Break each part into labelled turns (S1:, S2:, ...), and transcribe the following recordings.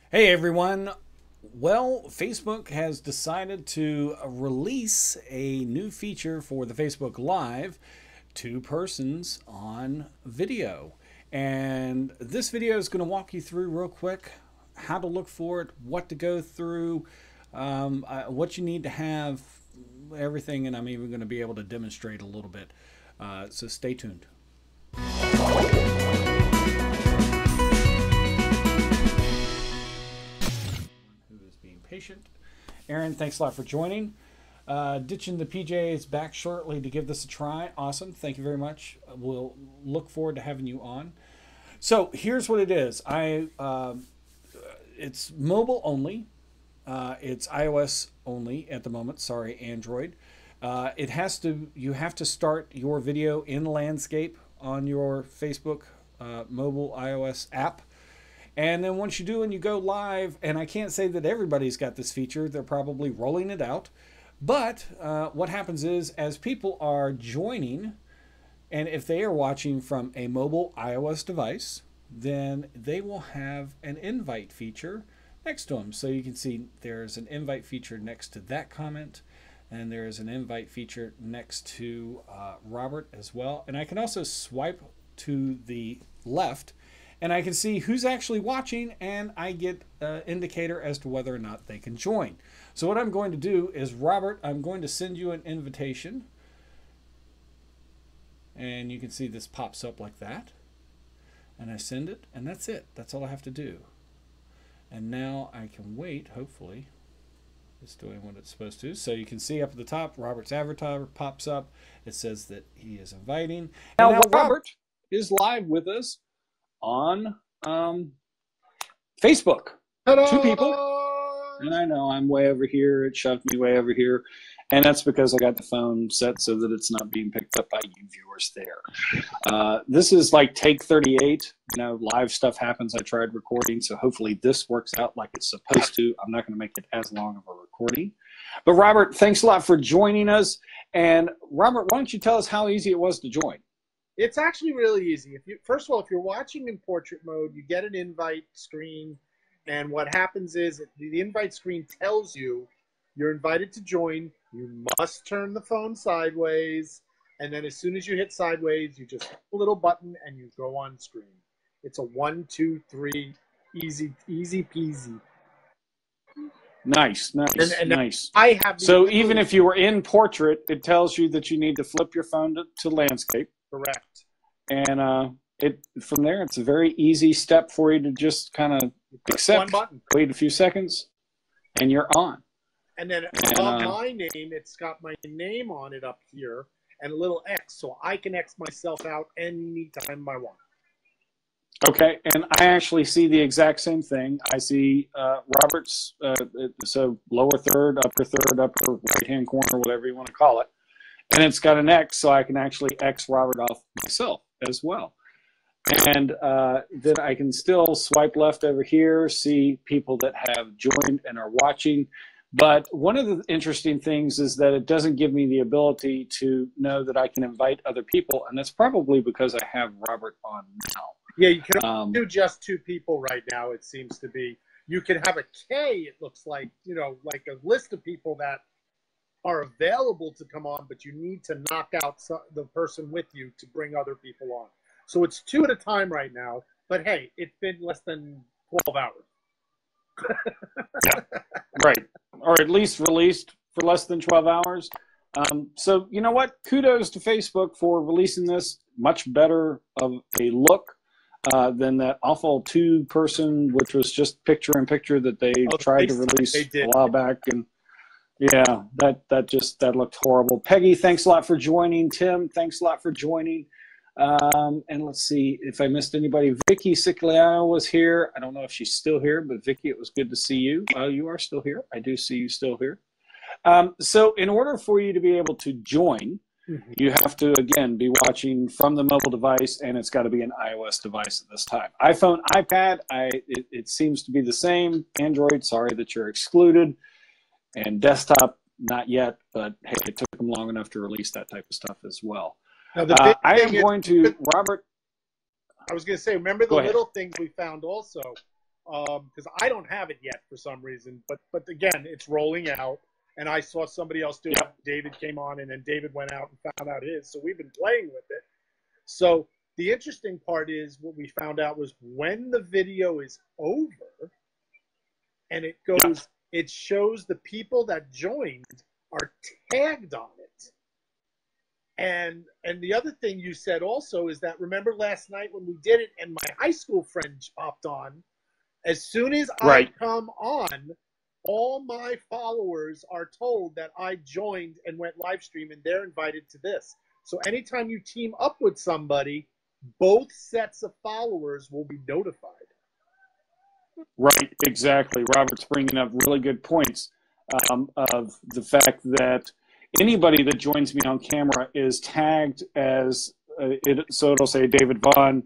S1: Hey everyone. Well, Facebook has decided to release a new feature for the Facebook Live, two persons on video. And this video is going to walk you through real quick how to look for it, what to go through, what you need to have, everything, and I'm even going to be able to demonstrate a little bit. So stay tuned. Who is being patient. Aaron, thanks a lot for joining. Ditching the PJs back shortly to give this a try. Awesome. Thank you very much. We'll look forward to having you on. So here's what it is. It's mobile only. It's iOS only at the moment. Sorry, Android. You have to start your video in landscape on your Facebook mobile iOS app. And then once you do and you go live, and I can't say that everybody's got this feature, they're probably rolling it out. But what happens is, as people are joining, and if they are watching from a mobile iOS device, then they will have an invite feature next to them. So you can see there's an invite feature next to that comment, and there's an invite feature next to Robert as well. And I can also swipe to the left, and I can see who's actually watching, and I get an indicator as to whether or not they can join. So what I'm going to do is, Robert, I'm going to send you an invitation. And you can see this pops up like that. And I send it, and that's it. That's all I have to do. And now I can wait, hopefully. It's doing what it's supposed to. So you can see up at the top, Robert's avatar pops up. It says that he is inviting. Now Robert is live with us on Facebook.
S2: Ta-da!
S1: Two people. And I know I'm way over here. It shoved me way over here. And that's because I got the phone set so that it's not being picked up by you viewers there. This is like take 38. You know, live stuff happens. I tried recording, so hopefully this works out like it's supposed to. I'm not going to make it as long of a recording. But Robert, thanks a lot for joining us. And Robert, why don't you tell us how easy it was to join?
S2: It's actually really easy. First of all, if you're watching in portrait mode, you get an invite screen, and what happens is the invite screen tells you you're invited to join. You must turn the phone sideways, and then as soon as you hit sideways, you just hit a little button and you go on screen. It's a 1, 2, 3, easy peasy.
S1: Nice, nice,
S2: and
S1: nice.
S2: I have
S1: so even if you were in portrait, it tells you that you need to flip your phone to landscape.
S2: Correct.
S1: And from there, it's a very easy step for you to just kind of accept,
S2: one button,
S1: wait a few seconds, and you're on.
S2: And then above my name, it's got my name on it up here and a little X, so I can X myself out anytime I want.
S1: Okay, and I actually see the exact same thing. I see Robert's, so lower third, upper right-hand corner, whatever you want to call it. And it's got an X, so I can actually X Robert off myself as well. And then I can still swipe left over here, see people that have joined and are watching. But one of the interesting things is that it doesn't give me the ability to know that I can invite other people, and that's probably because I have Robert on now.
S2: Yeah, you can do just two people right now, it seems to be. You can have a K, it looks like, you know, like a list of people that are available to come on, but you need to knock out the person with you to bring other people on. So it's 2 at a time right now, but hey, it's been less than 12 hours.
S1: Yeah, right. Or at least released for less than 12 hours. So you know what? Kudos to Facebook for releasing this. Much better of a look than that awful two-person, which was just picture-in-picture that they tried to release a while back. And yeah, that looked horrible. Peggy, thanks a lot for joining. Tim, thanks a lot for joining. And let's see if I missed anybody. Vicky Siciliano was here. I don't know if she's still here, but Vicky, it was good to see you. You are still here. I do see you still here. So in order for you to be able to join, you have to, again, be watching from the mobile device, and it's got to be an iOS device at this time. iPhone, iPad, it seems to be the same. Android, sorry that you're excluded. And desktop, not yet, but hey, it took them long enough to release that type of stuff as well.
S2: Now, the
S1: I am going to, Robert.
S2: I was going to say, remember the little things we found also because I don't have it yet for some reason. But again, it's rolling out, and I saw somebody else do it. David came on, and then David went out and found out his. So we've been playing with it. So the interesting part is what we found out was when the video is over, and it goes, it shows the people that joined are tagged on it. And the other thing you said also is that, remember last night when we did it and my high school friend popped on, as soon as I come on, all my followers are told that I joined and went live stream, and they're invited to this. So anytime you team up with somebody, both sets of followers will be notified.
S1: Right, exactly. Robert's bringing up really good points of the fact that anybody that joins me on camera is tagged as, so it'll say David Vaughan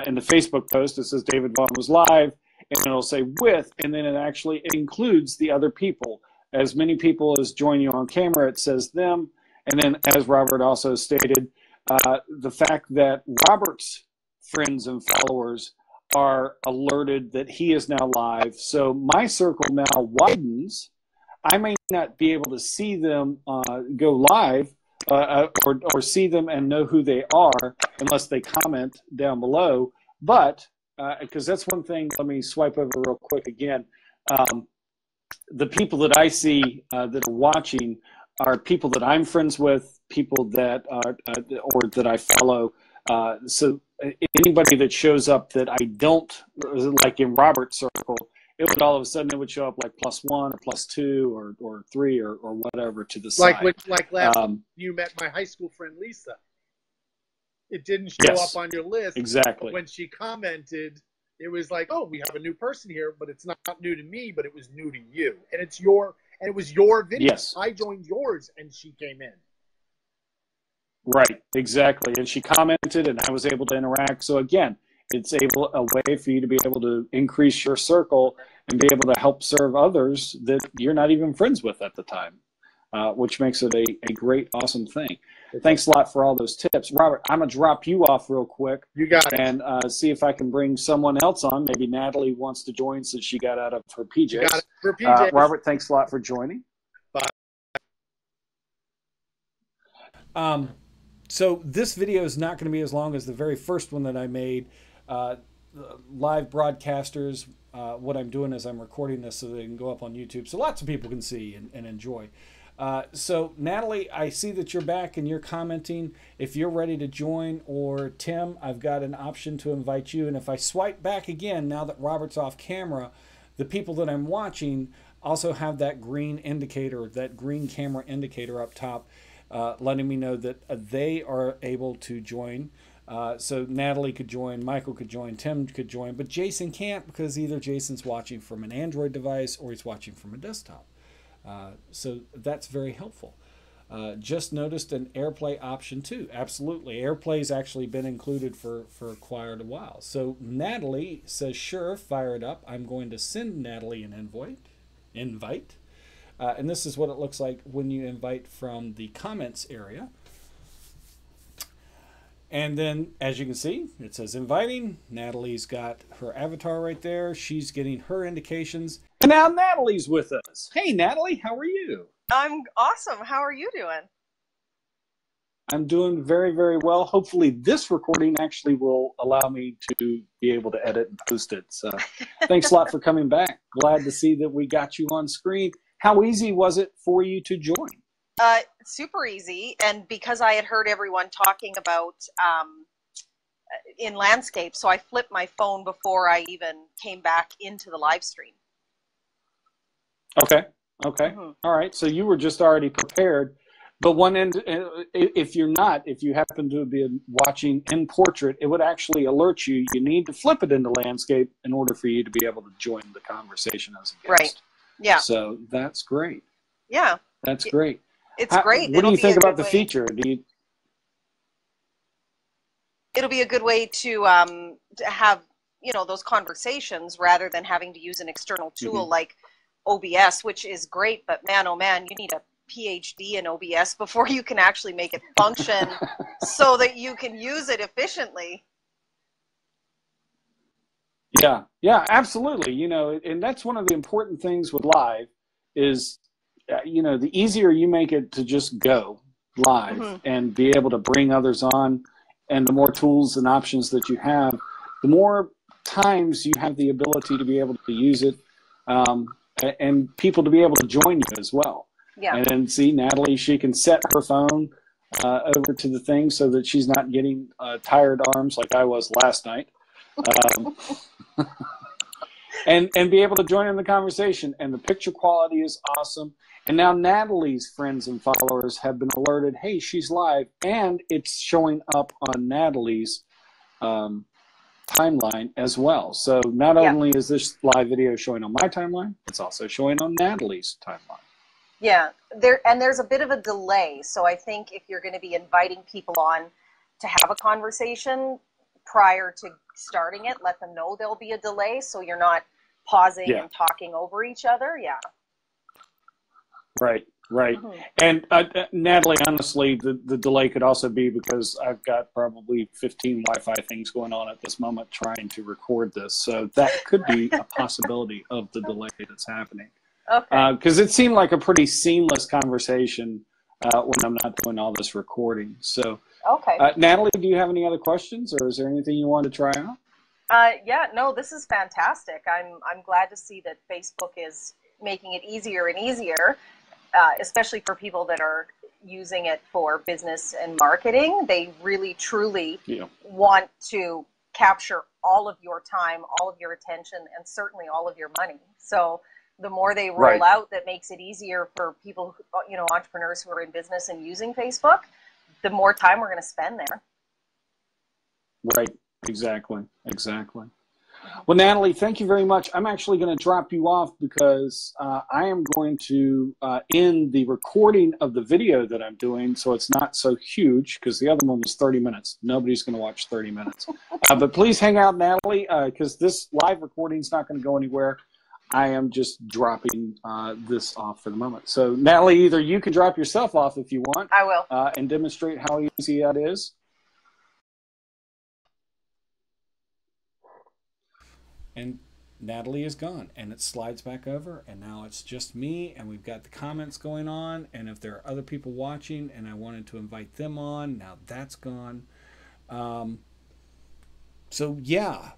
S1: in the Facebook post. It says David Vaughan was live, and it'll say with, and then it actually includes the other people. As many people as join you on camera, it says them. And then, as Robert also stated, the fact that Robert's friends and followers are alerted that he is now live. So my circle now widens. I may not be able to see them go live or see them and know who they are unless they comment down below. But because that's one thing, let me swipe over real quick again. The people that I see that are watching are people that I'm friends with, people that are or that I follow. So anybody that shows up that I don't, like in Robert's circle, it would all of a sudden it would show up like +1 or +2 or 3 or whatever to the side.
S2: Like last time you met my high school friend Lisa. It didn't show up on your list.
S1: Exactly.
S2: But when she commented, it was like, oh, we have a new person here, but it's not new to me, but it was new to you. And it was your video.
S1: Yes.
S2: I joined yours and she came in.
S1: Right, exactly. And she commented and I was able to interact. So again, it's a way for you to be able to increase your circle and be able to help serve others that you're not even friends with at the time, which makes it a great, awesome thing. Thanks a lot for all those tips. Robert, I'm going to drop you off real quick.
S2: You got it.
S1: And see if I can bring someone else on. Maybe Natalie wants to join since she got out of her PJs.
S2: You got it. For PJs.
S1: Robert, thanks a lot for joining.
S2: Bye.
S1: So this video is not going to be as long as the very first one that I made. Live broadcasters, what I'm doing is I'm recording this so they can go up on YouTube so lots of people can see and enjoy. So Natalie, I see that you're back and you're commenting. If you're ready to join, or Tim, I've got an option to invite you. And if I swipe back again, now that Robert's off camera, the people that I'm watching also have that green indicator, that green camera indicator up top, letting me know that they are able to join. So Natalie could join, Michael could join, Tim could join, but Jason can't because either Jason's watching from an Android device or he's watching from a desktop. So that's very helpful. Just noticed an AirPlay option too. Absolutely. AirPlay's actually been included for quite a while. So Natalie says, sure, fire it up. I'm going to send Natalie an invite. And this is what it looks like when you invite from the comments area. And then, as you can see, it says inviting. Natalie's got her avatar right there. She's getting her indications. And now Natalie's with us. Hey, Natalie, how are you?
S3: I'm awesome. How are you doing?
S1: I'm doing very, very well. Hopefully this recording actually will allow me to be able to edit and post it. So thanks a lot for coming back. Glad to see that we got you on screen. How easy was it for you to join?
S3: Super easy, and because I had heard everyone talking about in landscape, so I flipped my phone before I even came back into the live stream.
S1: Okay. All right. So you were just already prepared. But one end, if you happen to be watching in portrait, it would actually alert you. You need to flip it into landscape in order for you to be able to join the conversation as a guest.
S3: Right. Yeah.
S1: So that's great.
S3: Yeah.
S1: That's great.
S3: It's great.
S1: What do you think about the feature?
S3: It'll be a good way to have, those conversations rather than having to use an external tool like OBS, which is great, but man, oh man, you need a PhD in OBS before you can actually make it function so that you can use it efficiently.
S1: Yeah, yeah, absolutely. You know, and that's one of the important things with live is, you know, the easier you make it to just go live
S3: Hmm.
S1: and be able to bring others on, and the more tools and options that you have, the more times you have the ability to be able to use it, um, and people to be able to join you as well.
S3: Yeah.
S1: And then see Natalie, she can set her phone over to the thing so that she's not getting tired arms like I was last night. Um, and be able to join in the conversation. And the picture quality is awesome. And now Natalie's friends and followers have been alerted, hey, she's live, and it's showing up on Natalie's um, timeline as well. So not
S3: Yeah.
S1: only is this live video showing on my timeline, it's also showing on Natalie's timeline.
S3: Yeah, there's a bit of a delay. So I think if you're going to be inviting people on to have a conversation prior to starting it, let them know there'll be a delay so you're not pausing
S1: Yeah.
S3: and talking over each other. Yeah.
S1: Right, right.
S3: Mhm.
S1: And Natalie, honestly, the delay could also be because I've got probably 15 Wi-Fi things going on at this moment trying to record this. So that could be a possibility of the delay that's happening.
S3: Okay.
S1: Because it seemed like a pretty seamless conversation when I'm not doing all this recording. So,
S3: Okay.
S1: Natalie, do you have any other questions, or is there anything you want to try out?
S3: Yeah, no, this is fantastic. I'm glad to see that Facebook is making it easier and easier, especially for people that are using it for business and marketing. They really, truly
S1: Yeah.
S3: want to capture all of your time, all of your attention, and certainly all of your money. So the more they roll
S1: Right.
S3: out that makes it easier for people, you know, entrepreneurs who are in business and using Facebook, the more time we're going to spend there.
S1: Right. Exactly. Exactly. Well, Natalie, thank you very much. I'm actually going to drop you off because I am going to end the recording of the video that I'm doing so it's not so huge, because the other one was 30 minutes. Nobody's going to watch 30 minutes. But please hang out, Natalie, because this live recording is not going to go anywhere. I am just dropping this off for the moment. So, Natalie, either you can drop yourself off if you want
S3: I will.
S1: and demonstrate how easy that is. And Natalie is gone, and it slides back over, and now it's just me, and we've got the comments going on, and if there are other people watching and I wanted to invite them on, now that's gone. So yeah,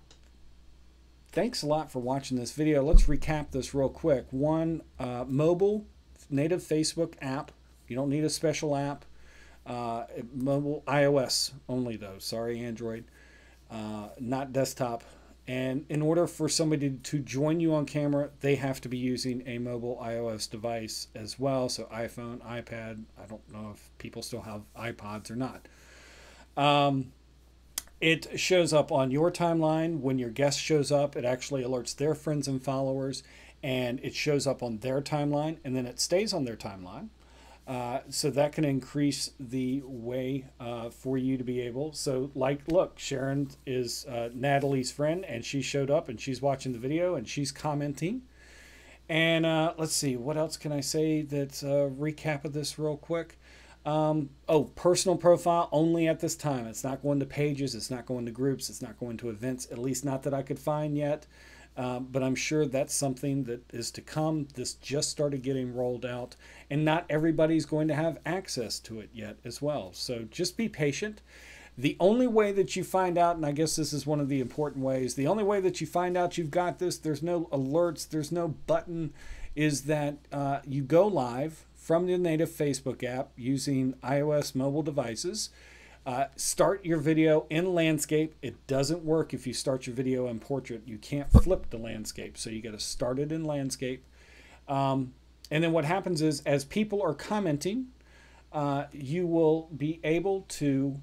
S1: thanks a lot for watching this video. Let's recap this real quick. One, mobile native Facebook app. You don't need a special app. Mobile iOS only though, sorry Android, not desktop. And in order for somebody to join you on camera, they have to be using a mobile iOS device as well. So iPhone, iPad, I don't know if people still have iPods or not. It shows up on your timeline. When your guest shows up, it actually alerts their friends and followers, and it shows up on their timeline, and then it stays on their timeline. So that can increase the way for you to be able. So like, look, Sharon is Natalie's friend, and she showed up and she's watching the video and she's commenting. And let's see, what else can I say that's a recap of this real quick? Oh, personal profile only at this time. It's not going to pages. It's not going to groups. It's not going to events, at least not that I could find yet. But I'm sure that's something that is to come. This just started getting rolled out, and not everybody's going to have access to it yet as well. So just be patient. The only way that you find out, and I guess this is one of the important ways, the only way that you find out you've got this, there's no alerts, there's no button, is that you go live from the native Facebook app using iOS mobile devices. Start your video in landscape. It doesn't work if you start your video in portrait. You can't flip the landscape, so you got to start it in landscape. And then what happens is, as people are commenting, you will be able to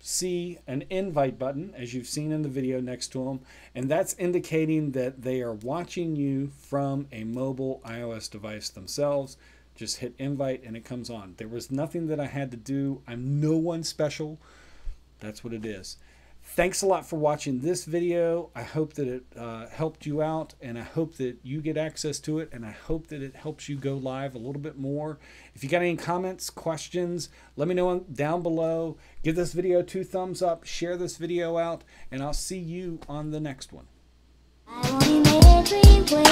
S1: see an invite button, as you've seen in the video next to them, and that's indicating that they are watching you from a mobile iOS device themselves. Just hit invite and it comes on. There was nothing that I had to do. I'm no one special. That's what it is. Thanks a lot for watching this video. I hope that it helped you out, and I hope that you get access to it, and I hope that it helps you go live a little bit more. If you got any comments, questions, let me know down below. Give this video 2 thumbs up, share this video out, and I'll see you on the next one.
S4: I only made a dream play.